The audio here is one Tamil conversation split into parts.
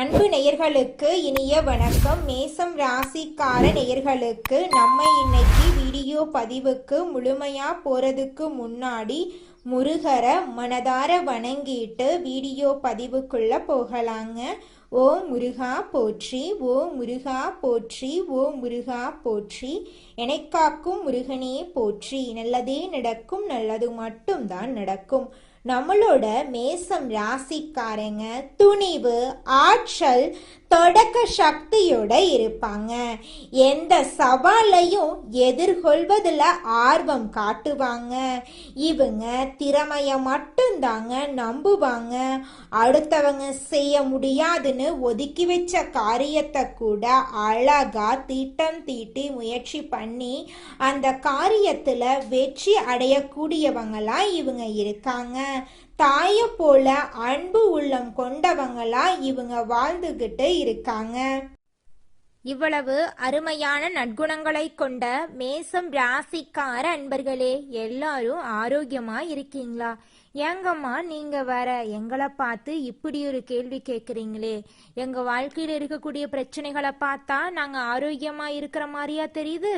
அன்பு நேயர்களுக்கு இனிய வணக்கம். மேசம் ராசிக்கார நேயர்களுக்கு நம்ம இன்னைக்கு வீடியோ பதிவுக்கு முழுமையா போறதுக்கு முன்னாடி முருகரை மனதார வணங்கிட்டு வீடியோ பதிவுக்குள்ள போகலாங்க. ஓம் முருகா போற்றி, ஓம் முருகா போற்றி, ஓம் முருகா போற்றி. எனக்காக்கும் முருகனே போற்றி. நல்லதே நடக்கும், நல்லது மட்டும்தான் நடக்கும். நம்மளோட மேசம் ராசிக்காரங்க துணிவு, ஆற்றல், தொடக்க சக்தியோட இருப்பாங்க. எந்த சவாலையும் எதிர்கொள்வதில் ஆர்வம் காட்டுவாங்க. இவங்க திறமைய மட்டும்தாங்க நம்புவாங்க. அடுத்தவங்க செய்ய முடியாதுன்னு ஒதுக்கி வச்ச காரியத்தை கூட அழகா திட்டம் தீட்டி முயற்சி பண்ணி அந்த காரியத்துல வெற்றி அடையக்கூடியவங்களா இவங்க இருக்காங்க. தாய போல அன்பு உள்ளம் கொண்டவங்களா இவங்க வாழ்ந்துகிட்டு இருக்காங்க. இவ்வளவு அருமையான நற்குணங்களை கொண்ட மேசம் ராசிக்கார அன்பர்களே, எல்லாரும் ஆரோக்கியமா இருக்கீங்களா? ஏங்கம்மா நீங்க வேற எங்களை பார்த்து இப்படி ஒரு கேள்வி கேட்குறீங்களே? எங்க வாழ்க்கையில இருக்கக்கூடிய பிரச்சனைகளை பார்த்தா நாங்க ஆரோக்கியமா இருக்கிற மாதிரியா தெரியுது?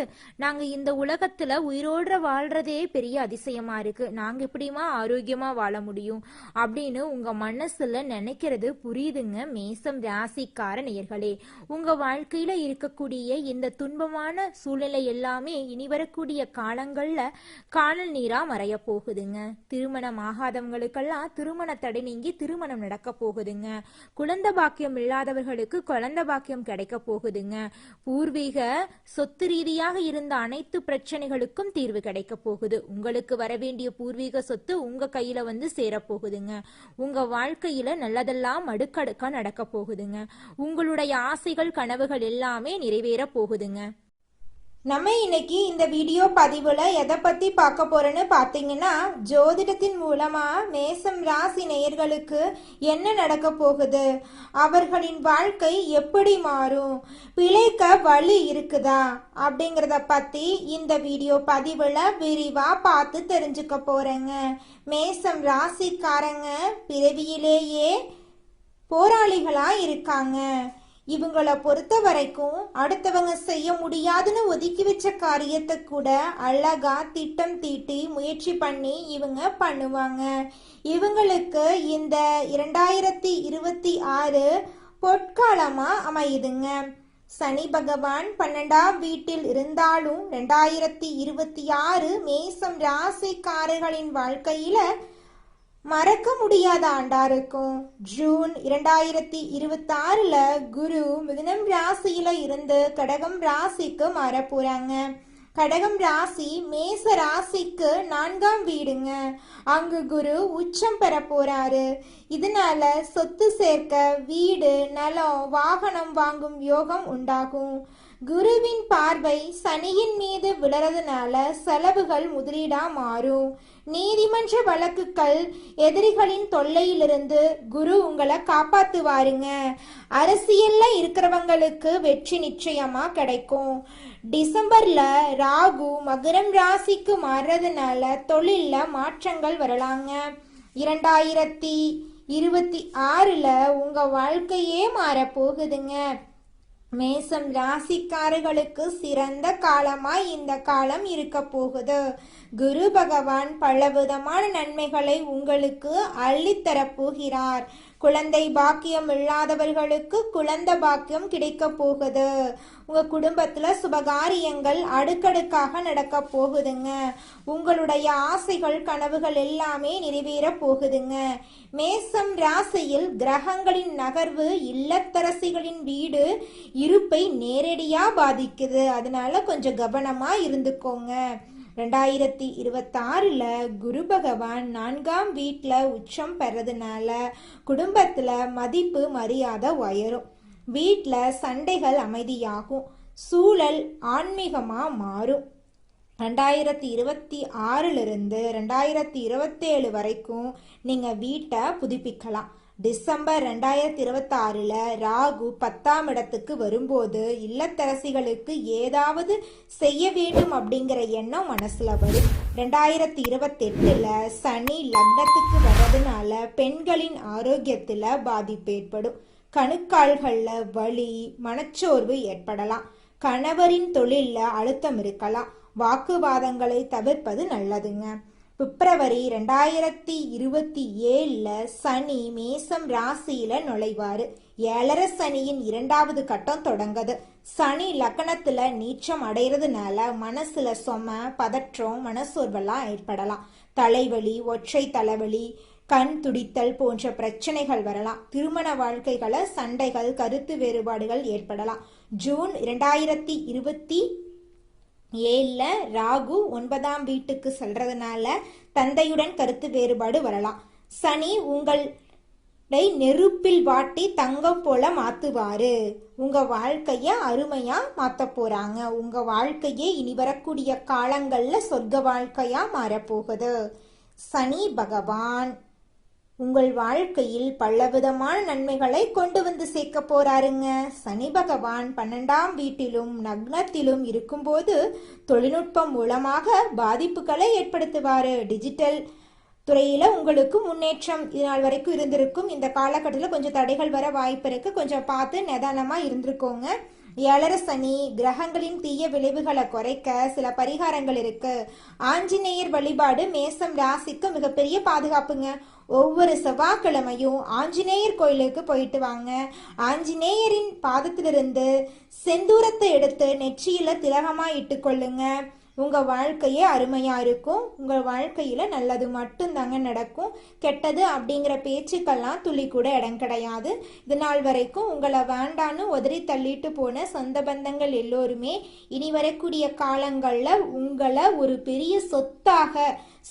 நாங்க இந்த உலகத்துல உயிரோட வாழ்றதே பெரிய அதிசயமா இருக்கு. நாங்க இப்படிமா ஆரோக்கியமா வாழ முடியும் அப்படின்னு உங்க மனசுல நினைக்கிறது புரியுதுங்க. மேசம் ராசிக்கார நேயர்களே, உங்க வாழ்க்கையில இருக்கக்கூடிய இந்த துன்பமான சூழ்நிலை எல்லாமே இனி வரக்கூடிய காலங்கள்ல காணல் நீரா மறைய போகுதுங்க. திருமணமாக ஆகாதவங்களுக்கெல்லாம் திருமண தடை நீங்கி திருமணம் நடக்க போகுதுங்க. குழந்தை பாக்கியம் இல்லாதவர்களுக்கு குழந்தை பாக்கியம் கிடைக்க போகுதுங்க. பூர்வீக சொத்து ரீதியாக இருந்த அனைத்து பிரச்சனைகளுக்கும் தீர்வு கிடைக்க போகுது. உங்களுக்கு வர வேண்டிய பூர்வீக சொத்து உங்க கையில வந்து சேரப்போகுதுங்க. உங்க வாழ்க்கையில நல்லதெல்லாம் அடுக்கடுக்கா நடக்க போகுதுங்க. உங்களுடைய ஆசைகள் கனவுகள் எல்லாமே நிறைவேற போகுதுங்க. நம்ம இன்னைக்கு இந்த வீடியோ பதிவுல எதை பத்தி பார்க்க போறோன்னு பாத்தீங்கன்னா, ஜோதிடத்தின் மூலமா மேசம் ராசி நேயர்களுக்கு என்ன நடக்க போகுது, அவர்களின் வாழ்க்கை எப்படி மாறும், பிழைக்க வழி இருக்குதா அப்படிங்கிறத பத்தி இந்த வீடியோ பதிவுல விரிவா பார்த்து தெரிஞ்சுக்க போறேங்க. மேசம் ராசிக்காரங்க பிறவியிலேயே போராளிகளா இருக்காங்க. இவங்கள பொறுத்த வரைக்கும் அடுத்தவங்க செய்ய முடியாதுன்னு ஒதுக்கி வச்ச காரியத்தை கூட அழகா திட்டம் தீட்டி முயற்சி பண்ணி இவங்க பண்ணுவாங்க. இவங்களுக்கு இந்த 2026 பொற்காலமா அமையுதுங்க. சனி பகவான் 12ஆம் வீட்டில் இருந்தாலும் 2026 மேசம் ராசிக்காரர்களின் வாழ்க்கையில மறக்க முடியாத ஆண்டா இருக்கும். ஜூன் 2026 குரு மிதுனம் ராசியில இருந்து கடகம் ராசிக்கு மாற போறாங்க. கடகம் ராசி மேச ராசிக்கு 4ஆம் வீடுங்க. அங்கு குரு உச்சம் பெற போறாரு. இதனால சொத்து சேர்க்க, வீடு, நிலம், வாகனம் வாங்கும் யோகம் உண்டாகும். குருவின் பார்வை சனியின் மீது விழறதுனால செலவுகள் முதலீடா மாறும். நீதிமன்ற வழக்குகள், எதிரிகளின் தொல்லையிலிருந்து குரு உங்களை காப்பாத்துவாருங்க. அரசியல்ல இருக்கிறவங்களுக்கு வெற்றி நிச்சயமா கிடைக்கும். டிசம்பர்ல ராகு மகரம் ராசிக்கு மாறுறதுனால தொழில்ல மாற்றங்கள் வரலாங்க. 2026 உங்க வாழ்க்கையே மாற போகுதுங்க. மேசம் ராசிக்காரர்களுக்கு சிறந்த காலமாய் இந்த காலம் இருக்க போகுது. குரு பகவான் பலவிதமான நன்மைகளை உங்களுக்கு அள்ளித்தரப்போகிறார். குழந்தை பாக்கியம் இல்லாதவர்களுக்கு குழந்தை பாக்கியம் கிடைக்க போகுது. உங்க குடும்பத்துல சுபகாரியங்கள் அடுக்கடுக்காக நடக்க போகுதுங்க. உங்களுடைய ஆசைகள் கனவுகள் எல்லாமே நிறைவேற போகுதுங்க. மேசம் ராசியில் கிரகங்களின் நகர்வு இல்லத்தரசிகளின் வீடு இருப்பை நேரடியா பாதிக்குது. அதனால கொஞ்சம் கவனமா இருந்துக்கோங்க. 2026 குரு பகவான் 4ஆம் வீட்டில் உச்சம் பெறதுனால குடும்பத்தில் மதிப்பு மரியாதை உயரும். வீட்டில் சண்டைகள் அமைதியாகும். சூழல் ஆன்மீகமாக மாறும். 2026 2027 வரைக்கும் நீங்கள் வீட்டை புதுப்பிக்கலாம். டிசம்பர் 2026 ராகு 10ஆம் இடத்துக்கு வரும்போது இல்லத்தரசிகளுக்கு ஏதாவது செய்ய வேண்டும் அப்படிங்கிற எண்ணம் மனசுல வரும். 2028 சனி லக்னத்துக்கு வர்றதுனால பெண்களின் ஆரோக்கியத்துல பாதிப்பு ஏற்படும். கணுக்கால்கள்ல வலி, மனச்சோர்வு ஏற்படலாம். கணவரின் தொழில்ல அழுத்தம் இருக்கலாம். வாக்குவாதங்களை தவிர்ப்பது நல்லதுங்க. பிப்ரவரி 2027 சனி மேசம் ராசியில நுழைவாரு. 7 சனியின் 2வது கட்டம் தொடங்குது. சனி லக்னத்துல நீச்சம் அடைறதுனால மனசுல பதற்றம், மனசோர்வெல்லாம் ஏற்படலாம். தலைவலி, ஒற்றை தலைவலி, கண் துடித்தல் போன்ற பிரச்சனைகள் வரலாம். திருமண வாழ்க்கைகளை சண்டைகள், கருத்து வேறுபாடுகள் ஏற்படலாம். ஜூன் 2027 ராகு 9ஆம் வீட்டுக்கு செல்றதுனால தந்தையுடன் கருத்து வேறுபாடு வரலாம். சனி உங்களை நெருப்பில் வாட்டி தங்கம் போல மாத்துவாரு. உங்க வாழ்க்கைய அருமையா மாத்த போறாங்க. உங்க வாழ்க்கையே இனி வரக்கூடிய காலங்கள்ல சொர்க்க வாழ்க்கையா மாறப்போகுது. சனி பகவான் உங்கள் வாழ்க்கையில் பலவிதமான நன்மைகளை கொண்டு வந்து சேர்க்க போறாருங்க. சனி பகவான் 12ஆம் வீட்டிலும் நக்னத்திலும் இருக்கும்போது தொழில்நுட்பம் மூலமாக பாதிப்புகளை ஏற்படுத்துவாரு. டிஜிட்டல் துறையில உங்களுக்கு முன்னேற்றம் இதனால் வரைக்கும் இருந்திருக்கும். இந்த காலகட்டத்தில் கொஞ்சம் தடைகள் வர வாய்ப்பு இருக்கு. கொஞ்சம் பார்த்து நிதானமா இருந்திருக்கோங்க. 7 சனி கிரகங்களின் தீய விளைவுகளை குறைக்க சில பரிகாரங்கள் இருக்கு. ஆஞ்சநேயர் வழிபாடு மேசம் ராசிக்கு மிகப்பெரிய பாதுகாப்புங்க. ஒவ்வொரு செவ்வாய்க்கிழமையும் ஆஞ்சநேயர் கோயிலுக்கு போயிட்டு வாங்க. ஆஞ்சநேயரின் பாதத்திலிருந்து செந்தூரத்தை எடுத்து நெற்றியில திலகமா இட்டுக்கொள்ளுங்க. உங்க வாழ்க்கையே அருமையா இருக்கும். உங்க வாழ்க்கையில நல்லது மட்டும்தாங்க நடக்கும். கெட்டது அப்படிங்கிற பேச்சுக்கெல்லாம் துளி கூட இடம் கிடையாது. இது நாள் வரைக்கும் உங்களை வேண்டான்னு உதறி தள்ளிட்டு போன சொந்த பந்தங்கள் எல்லோருமே இனி வரக்கூடிய காலங்கள்ல உங்களை ஒரு பெரிய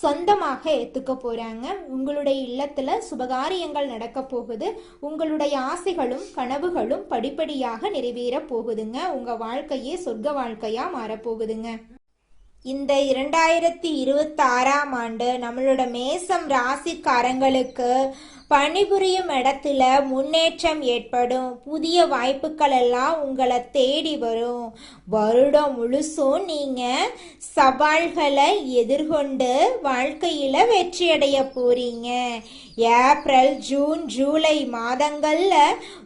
சொந்தமாக ஏத்துக்க போறாங்க. உங்களுடைய இல்லத்துல சுபகாரியங்கள் நடக்க போகுது. உங்களுடைய ஆசைகளும் கனவுகளும் படிப்படியாக நிறைவேற போகுதுங்க. உங்க வாழ்க்கையே சொர்க்க வாழ்க்கையா மாறப்போகுதுங்க. இந்த 2026ஆம் ஆண்டு நம்மளோட மேசம் ராசிக்காரங்களுக்கு பணிபுரியும் இடத்துல முன்னேற்றம் ஏற்படும். புதிய வாய்ப்புகள் எல்லாம் உங்களை தேடி வரும். வருடம் முழுசும் நீங்க சவால்களை எதிர்கொண்டு வாழ்க்கையில வெற்றியடைய போறீங்க. ஏப்ரல், ஜூன், ஜூலை மாதங்கள்ல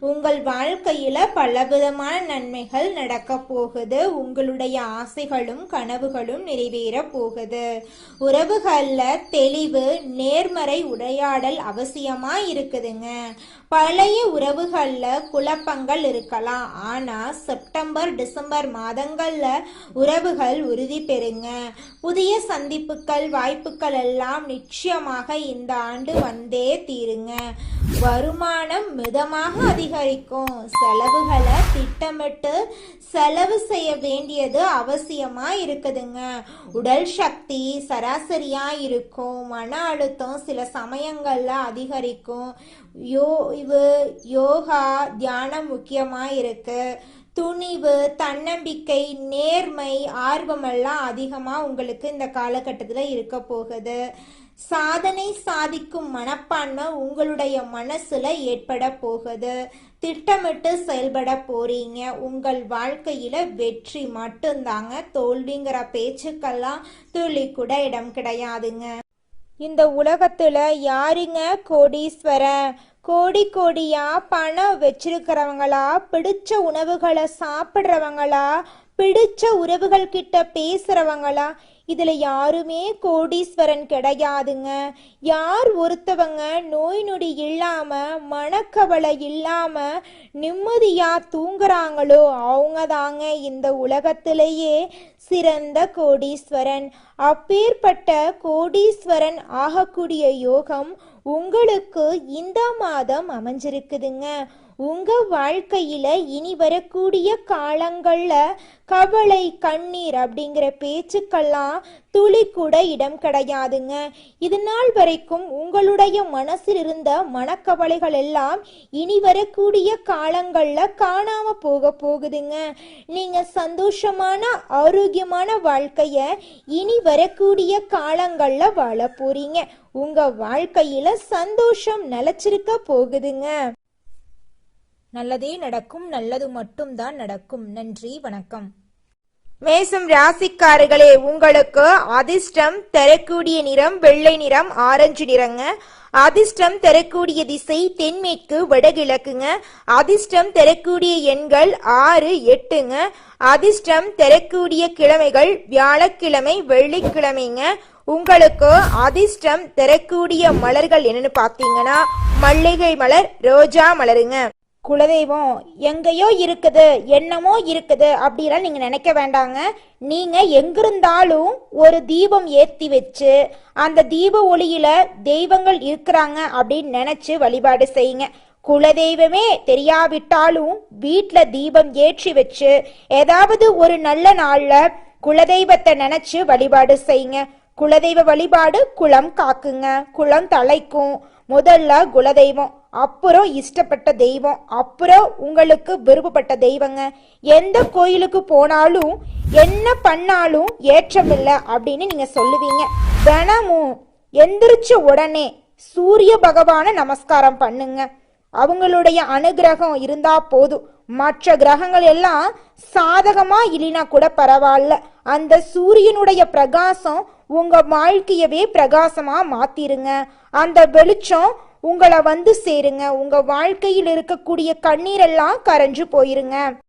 உங்கள் வாழ்க்கையில பலவிதமான நன்மைகள் நடக்க போகுது. உங்களுடைய ஆசைகளும் கனவுகளும் நிறைவேற போகுது. உறவுகள்ல தெளிவு, நேர்மறை உரையாடல் அவசியமா இருக்குதுங்க. பழைய உறவுகள்ல குழப்பங்கள் இருக்கலாம். ஆனா செப்டம்பர், டிசம்பர் மாதங்கள்ல உறவுகள் உறுதி பெறுங்க. புதிய சந்திப்புகள், வாய்ப்புகள் எல்லாம் நிச்சயமாக இந்த ஆண்டு வந்தே தீருங்க. வருமானம் மிதமாக அதிகரிக்கும். செலவுகளை திட்டமிட்டு செலவு செய்ய வேண்டியது அவசியமா இருக்குதுங்க. உடல் சக்தி சராசரியா இருக்கும். மன அழுத்தம் சில சமயங்கள்ல அதிகரிக்கும். யோகா, தியானம் முக்கியமா இருக்கு. துணிவு, தன்னம்பிக்கை, நேர்மை, ஆர்வமெல்லாம் அதிகமா உங்களுக்கு இந்த காலகட்டத்துல இருக்க போகுது. சாதனை சாதிக்கும் மனப்பான்மை உங்களுடைய மனசுல ஏற்பட போகுது. திட்டமிட்டு செயல்பட போறீங்க. உங்கள் வாழ்க்கையில வெற்றி மட்டும்தாங்க. தோல்விங்கிற பேச்சுக்கெல்லாம் துளி கூட இடம் கிடையாதுங்க. இந்த உலகத்துல யாருங்க கோடீஸ்வரன்? கோடியா பணம் வச்சிருக்கிறவங்களா, பிடிச்ச உணவுகளை சாப்பிட்றவங்களா, பிடிச்ச உறவுகள் கிட்ட பேசுறவங்களா? இதுல யாருமே கோடீஸ்வரன் கிடையாதுங்க. யார் ஒருத்தவங்க நோய் நொடி இல்லாம, மனக்கவலை இல்லாம நிம்மதியா தூங்குறாங்களோ அவங்க தாங்க இந்த உலகத்திலேயே சிறந்த கோடீஸ்வரன். அப்பேற்பட்ட கோடீஸ்வரன் ஆகக்கூடிய யோகம் உங்களுக்கு இந்த மாதம் அமைஞ்சிருக்குதுங்க. உங்க வாழ்க்கையில இனி வரக்கூடிய காலங்கள்ல கவலை, கண்ணீர் அப்படிங்கிற பேச்சுக்கெல்லாம் துளி கூட இடம் கிடையாதுங்க. இது நாள் வரைக்கும் உங்களுடைய மனசில் இருந்த மனக்கவலைகள் எல்லாம் இனி வரக்கூடிய காலங்கள்ல காணாம போகுதுங்க. நீங்க சந்தோஷமான, ஆரோக்கியமான வாழ்க்கைய இனி வரக்கூடிய காலங்கள்ல வாழ போறீங்க. உங்க வாழ்க்கையில சந்தோஷம் நிலைச்சிருக்க போகுதுங்க. நல்லதே நடக்கும். நல்லது மட்டும்தான் நடக்கும். நன்றி, வணக்கம். மேசம் ராசிக்காரர்களே, உங்களுக்கு அதிர்ஷ்டம் தரக்கூடிய நிறம் வெள்ளை நிறம், ஆரஞ்சு நிறங்க. அதிர்ஷ்டம் தரக்கூடிய திசை தென்மேற்கு வடகிழக்குங்க. அதிர்ஷ்டம் தரக்கூடிய எண்கள் 6, 8ங்க. அதிர்ஷ்டம் தரக்கூடிய கிழமைகள் வியாழக்கிழமை, வெள்ளிக்கிழமைங்க. உங்களுக்கு அதிர்ஷ்டம் தரக்கூடிய மலர்கள் என்னன்னு பார்த்தீங்கன்னா மல்லிகை மலர், ரோஜா மலருங்க. குலதெய்வம் எங்கேயோ இருக்குது, என்னமோ இருக்குது அப்படிலாம் நீங்க நினைக்க வேண்டாங்க. நீங்க எங்கிருந்தாலும் ஒரு தீபம் ஏற்றி வச்சு அந்த தீப ஒளியில தெய்வங்கள் இருக்கிறாங்க அப்படின்னு நினைச்சு வழிபாடு செய்யுங்க. குலதெய்வமே தெரியாவிட்டாலும் வீட்டில் தீபம் ஏற்றி வச்சு ஏதாவது ஒரு நல்ல நாள்ல குலதெய்வத்தை நினைச்சு வழிபாடு செய்யுங்க. குலதெய்வ வழிபாடு குலம் காக்குங்க, குலம் தலைக்கும். முதல்ல குலதெய்வம், அப்புறம் இஷ்டப்பட்ட தெய்வம், அப்புறம் உங்களுக்கு விருப்பப்பட்ட தெய்வங்க. எந்த கோயிலுக்கு போனாலும் என்ன பண்ணாலும் ஏற்றமில்லை அப்படின்னு நீங்க சொல்லுவீங்க. தினமும் எந்திரிச்ச உடனே சூரிய பகவான நமஸ்காரம் பண்ணுங்க. அவங்களுடைய அனுகிரகம் இருந்தா போதும். மற்ற கிரகங்கள் எல்லாம் சாதகமா இல்லைனா கூட பரவாயில்ல, அந்த சூரியனுடைய பிரகாசம் உங்க வாழ்க்கையவே பிரகாசமா மாத்திருங்க. அந்த வெளிச்சம் உங்களை வந்து சேருங்க. உங்க வாழ்க்கையில் இருக்கக்கூடிய கண்ணீரெல்லாம் கரைஞ்சு போயிருங்க.